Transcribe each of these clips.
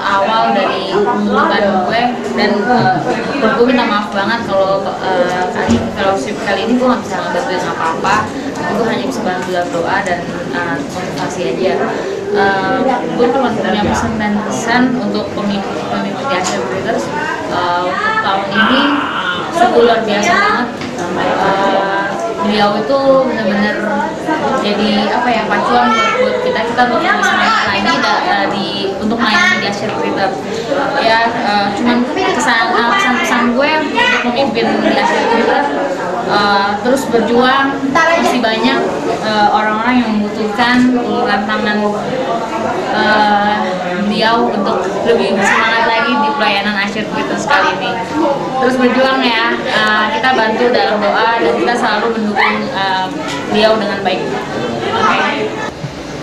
awal dari pembukaan gue, dan gue minta maaf banget kalau fellowship kali ini gue nggak bisa ngebantuin apa-apa. Gue hanya bisa bantu dalam doa dan motivasi aja. Gue cuma punya pesan dan pesan untuk pemimpin di Asia Breeders. Untuk tahun ini sungguh luar biasa banget. Beliau itu benar-benar jadi pacuan buat kita untuk bisa main lagi untuk main di Asia Breeders. Ya, cuman pesan-pesan gue untuk memimpin di Asia Breeders, terus berjuang. Masih banyak orang-orang yang membutuhkan uluran tangan beliau untuk lebih bersemangat lagi di pelayanan Asia Breeders kali ini. Terus berjuang ya, kita bantu dalam doa dan kita selalu mendukung beliau dengan baik.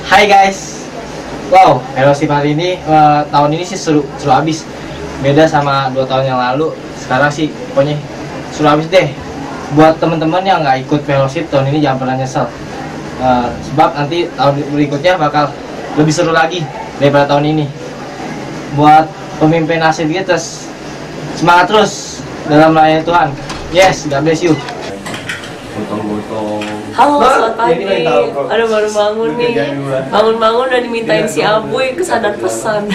Hai guys, wow, fellowship hari ini tahun ini sih seru abis. Beda sama 2 tahun yang lalu. Sekarang sih pokoknya seru abis deh. Buat teman-teman yang nggak ikut fellowship tahun ini jangan pernah nyesel. Sebab nanti tahun berikutnya bakal lebih seru lagi daripada tahun ini. Buat pemimpin Asia Breeders, semangat terus dalam melayani Tuhan. Yes, God bless you. Halo, selamat pagi. Aduh, baru bangun nih. Bangun-bangun udah dimintain si Abuy kesadaran pesan.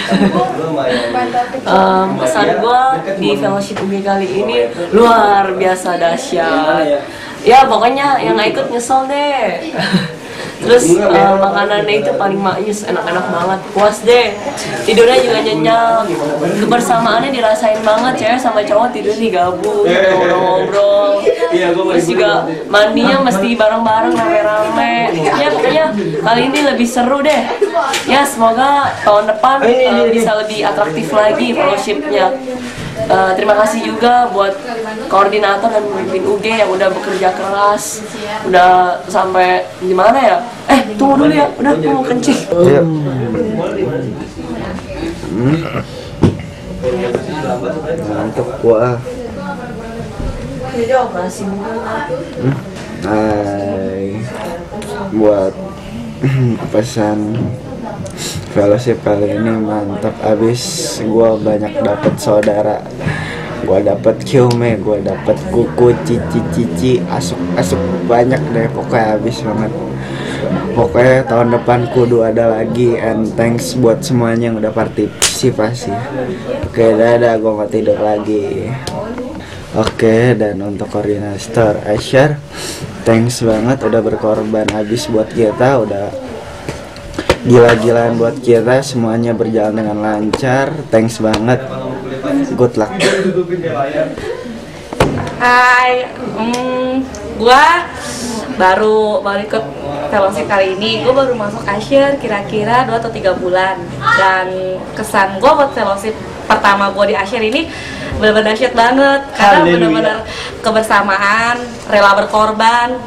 Pesan gue di fellowship UG kali ini luar biasa dahsyat. Ya pokoknya yang nggak ikut nyesel deh. Terus makanannya itu paling maknyus, enak-enak banget, puas deh. Tidurnya juga nyenyak, kebersamaannya dirasain banget, cewek sama cowok tidur digabung, ngobrol-ngobrol. Terus juga mandinya mesti bareng-bareng, rame-rame. Ya pokoknya kali ini lebih seru deh. Ya semoga tahun depan bisa lebih atraktif lagi fellowshipnya. Terima kasih juga buat koordinator dan pemimpin UG yang udah bekerja keras, udah sampai gimana ya? Tunggu dulu ya, udah mau kencing. Mantap gua. Hai, buat pesan fellowship kali ini mantap abis. Gua banyak dapet saudara, gua dapet Kyume, gua dapet kuku, cici, asuk banyak deh, pokoknya abis banget. Pokoknya tahun depan kudu ada lagi. And thanks buat semuanya yang udah partisipasi. Oke, dadah, gua mau tidur lagi. Oke, dan untuk koordinator Asyar, thanks banget udah berkorban habis buat kita, udah gila-gilaan buat kita, semuanya berjalan dengan lancar. Thanks banget, good luck. Hai, gua baru ikut fellowship kali ini. Gue baru masuk Asyir kira-kira 2 atau 3 bulan. Dan kesan gue buat fellowship pertama gue di Asyir ini benar-benar dahsyat banget. Karena benar-benar kebersamaan, rela berkorban,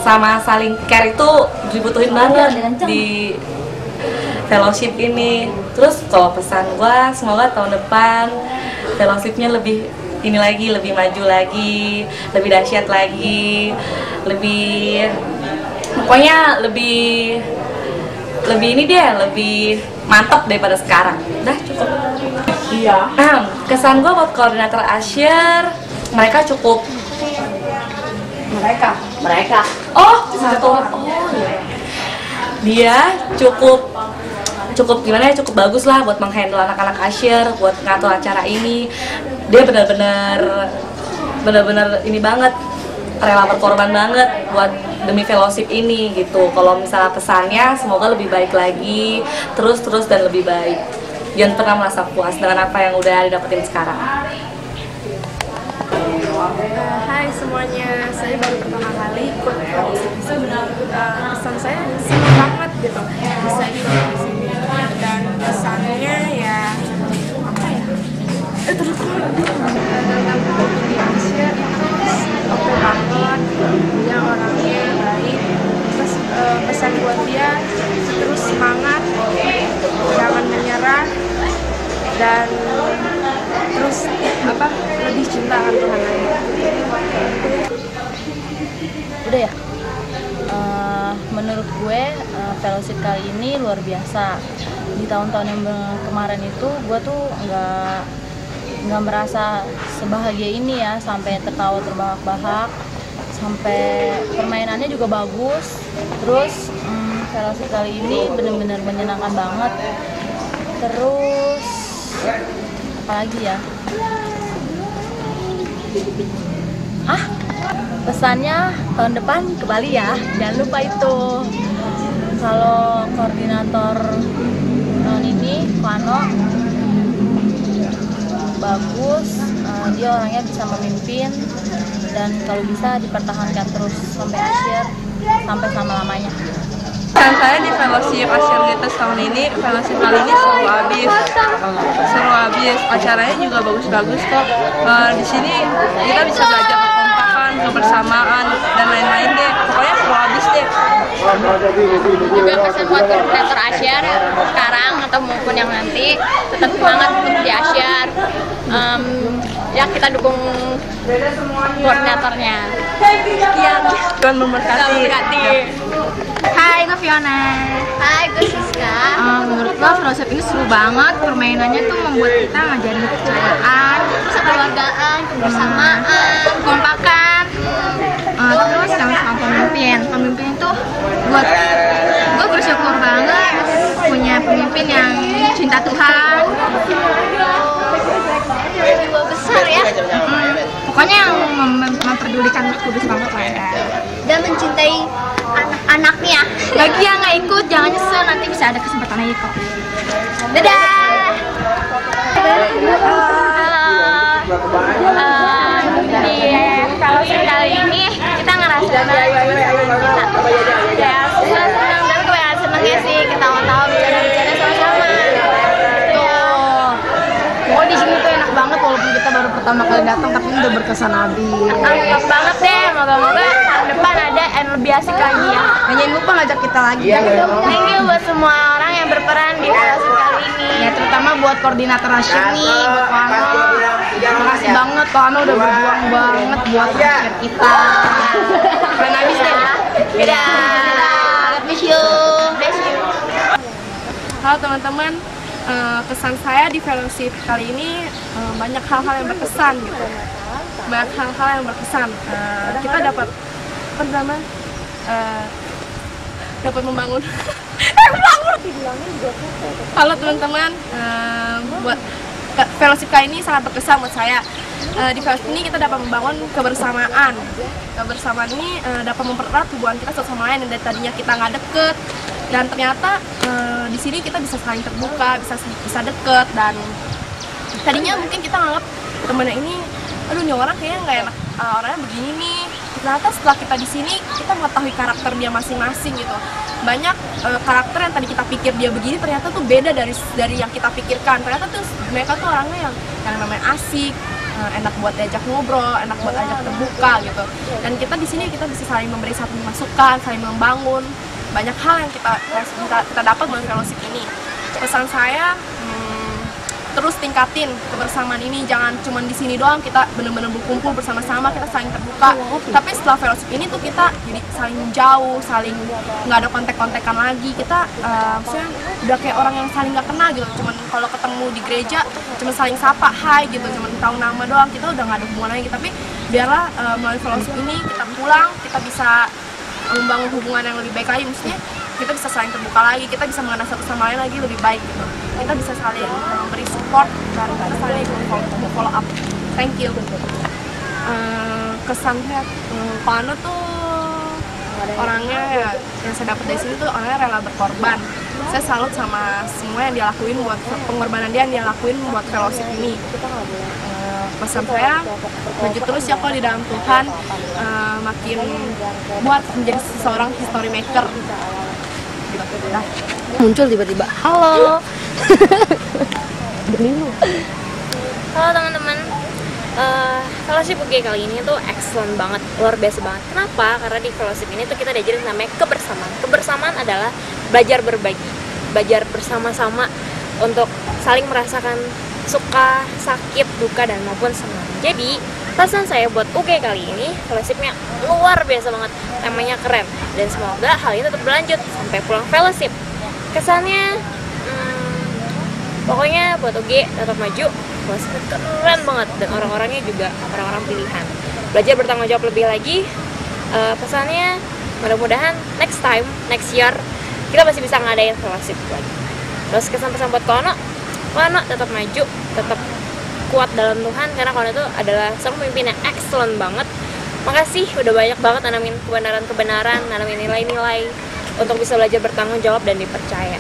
sama saling care itu dibutuhin banget di fellowship ini. Terus kalau pesan gue, semoga tahun depan fellowshipnya lebih ini lagi, lebih maju lagi, lebih dahsyat lagi, lebih pokoknya lebih ini deh, lebih mantap daripada sekarang. Udah cukup. Iya. Kesan gue buat koordinator Asyir, mereka cukup. Mereka. Oh, satu. Oh, iya. Dia cukup gimana ya, cukup bagus lah buat menghandle anak-anak Asyir, buat ngatur acara ini. Dia benar-benar ini banget, rela berkorban banget buat demi fellowship ini gitu. Kalau misalnya pesannya, semoga lebih baik lagi, terus dan lebih baik. Jangan pernah merasa puas dengan apa yang udah didapetin sekarang. Hai semuanya, saya baru pertama kali ikut fellowship di sini. Kesan saya senang banget gitu bisa ikut di sini, dan kesannya ya apa ya? Terus di Asia itu oke banget, dia orangnya baik. Terus pesan buat dia terus semangat, jangan menyerah, dan terus lebih cinta akan Tuhan lagi. Udah ya, menurut gue fellowship kali ini luar biasa. di tahun-tahun yang kemarin itu gue tuh nggak merasa sebahagia ini ya, sampai tertawa terbahak-bahak, sampai permainannya juga bagus. Terus fellowship kali ini benar-benar menyenangkan banget. Terus apalagi ya, pesannya tahun depan ke Bali ya, jangan lupa itu. Kalau koordinator tahun ini Vano bagus, dia orangnya bisa memimpin, dan kalau bisa dipertahankan terus sampai akhir, sampai selama-lamanya. Dan saya di fellowship Asian Glitters tahun ini, fellowship kali ini seru abis, acaranya juga bagus-bagus kok. Di sini kita bisa belajar kekompakan, kebersamaan, dan lain-lain deh. Pokoknya seru abis deh. Juga pesan buat koordinator Asyar sekarang atau maupun yang nanti, tetap semangat untuk di Asyar. Ya kita dukung koordinatornya. Sekian, Tuhan memberkati. Hai, gue Fiona. Hai, gue Siska. Menurut gue fellowship ini seru banget. Permainannya tuh membuat kita ngajarin kepercayaan, kekeluargaan, kebersamaan, kekompakan. Terus sama pemimpin. Pemimpin itu buat gue bersyukur banget punya pemimpin yang cinta Tuhan. Jiwa besar ya. Pokoknya yang memperdulikan Roh Kudus banget lah ya. Dan mencintai anak-anaknya. Bagi yang nggak ikut jangan nyesel, nanti bisa ada kesempatan lagi kok. Dadah. Di fellowship kali ini kita ngerasa ya senang, tapi kebanyakan senangnya sih ketawa-tawa, bercanda-bercanda sama-sama. Tuh. Oh, di sini tuh enak banget walaupun kita baru pertama kali datang, tapi udah berkesan habis. Enak banget deh, moga-moga tahun depan ada yang lebih asik lagi ya. Jangan lupa ngajak kita lagi. Thank you buat semua orang yang berperan di fellowship kali ini. Ya, terutama buat koordinator Asyik nih, buat Wano. Terima kasih banget, Wano udah berjuang banget buat asyik kita. Keren habis deh. Dadah. Miss you. Bless you. Halo teman-teman, kesan saya di fellowship kali ini banyak hal-hal yang berkesan gitu. Banyak hal-hal yang berkesan. Kita dapat dapat membangun. Halo teman-teman, buat fellowship kali ini sangat berkesan buat saya. Di fellowship ini kita dapat membangun kebersamaan. Kebersamaan ini dapat mempererat hubungan kita satu sama lain, yang dari tadinya kita nggak deket, dan ternyata di sini kita bisa saling terbuka, bisa deket. Dan tadinya mungkin kita nganggap temennya ini, aduh nih orang kayaknya nggak enak, orangnya begini nih. Ternyata setelah kita di sini, kita mengetahui karakter dia masing-masing gitu. Banyak karakter yang tadi kita pikir dia begini, ternyata tuh beda dari yang kita pikirkan. Ternyata tuh mereka tuh orangnya yang namanya asik, enak buat diajak ngobrol, enak buat ajak terbuka gitu. Dan kita di sini kita bisa saling memberi satu masukan, saling membangun. Banyak hal yang kita dapat dari fellowship ini. Pesan saya, terus tingkatin kebersamaan ini, jangan cuma di sini doang kita benar-benar berkumpul bersama-sama, kita saling terbuka. Tapi setelah fellowship ini tuh kita jadi saling jauh, saling nggak ada kontak-kontakan lagi. Kita maksudnya udah kayak orang yang saling nggak kenal gitu. Cuman kalau ketemu di gereja cuma saling sapa, hai gitu, cuma tahu nama doang, kita udah nggak ada hubungan lagi. Tapi biarlah melalui fellowship ini kita pulang, kita bisa membangun hubungan yang lebih baik lagi. Maksudnya kita bisa saling terbuka lagi, kita bisa mengenal satu sama lain lagi lebih baik gitu. Kita bisa saling memberi support dan kita saling follow up. Thank you. Kesan saya, Pano tuh orangnya ya, yang saya dapat dari sini tuh orangnya rela berkorban. Saya salut sama semua yang dia lakuin buat pengorbanan dia yang dia lakuin buat fellowship ini. Pesan saya, maju terus ya kok di dalam Tuhan, makin buat menjadi seseorang history maker. Muncul tiba-tiba, halo. Halo teman-teman, fellowship UG kali ini tuh excellent banget, luar biasa banget. Kenapa? Karena di fellowship ini tuh kita diajarin namanya kebersamaan. Kebersamaan adalah belajar berbagi, belajar bersama-sama untuk saling merasakan suka, sakit, duka, dan maupun senang. Jadi pesan saya buat UG kali ini, fellowshipnya luar biasa banget, temanya keren, dan semoga hal ini tetap berlanjut sampai pulang fellowship. Kesannya Pokoknya buat UG tetap maju, Waspada keren banget dan orang-orangnya juga orang-orang pilihan. Belajar bertanggung jawab lebih lagi. Pesannya mudah-mudahan next time, next year kita masih bisa ngadain fellowship lagi. Terus kesan-pesan buat Kono tetap maju, tetap kuat dalam Tuhan karena Kono itu adalah seorang pemimpin yang excellent banget. Makasih udah banyak banget nanamin kebenaran-kebenaran, nanamin nilai-nilai untuk bisa belajar bertanggung jawab dan dipercaya.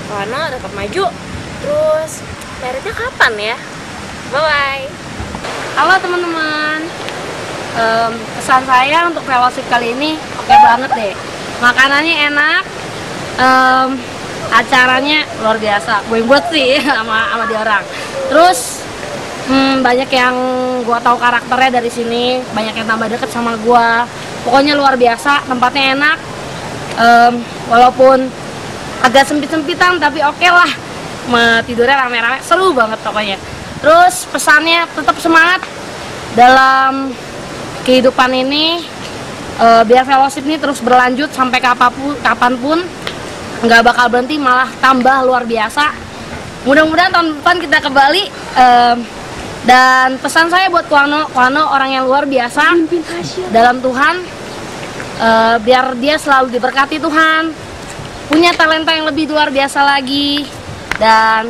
Kono tetap maju. Terus meritnya kapan ya? Bye-bye. Halo teman-teman, pesan saya untuk fellowship kali ini oke banget deh. Makanannya enak, acaranya luar biasa. Gue buat sih sama dia orang. Terus banyak yang gue tahu karakternya dari sini, banyak yang tambah deket sama gue. Pokoknya luar biasa, tempatnya enak. Walaupun agak sempit-sempitan tapi oke lah. Tidurnya rame-rame, seru banget pokoknya. Terus pesannya tetap semangat dalam kehidupan ini, biar fellowship ini terus berlanjut sampai kapanpun, nggak bakal berhenti, malah tambah luar biasa. Mudah-mudahan tahun depan kita ke Bali. Dan pesan saya buat Kono orang yang luar biasa dalam Tuhan, biar dia selalu diberkati Tuhan, punya talenta yang lebih luar biasa lagi, dan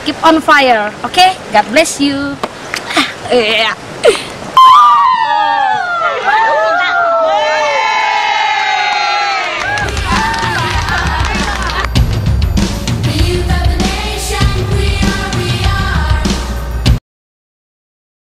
keep on fire, okay? God bless you.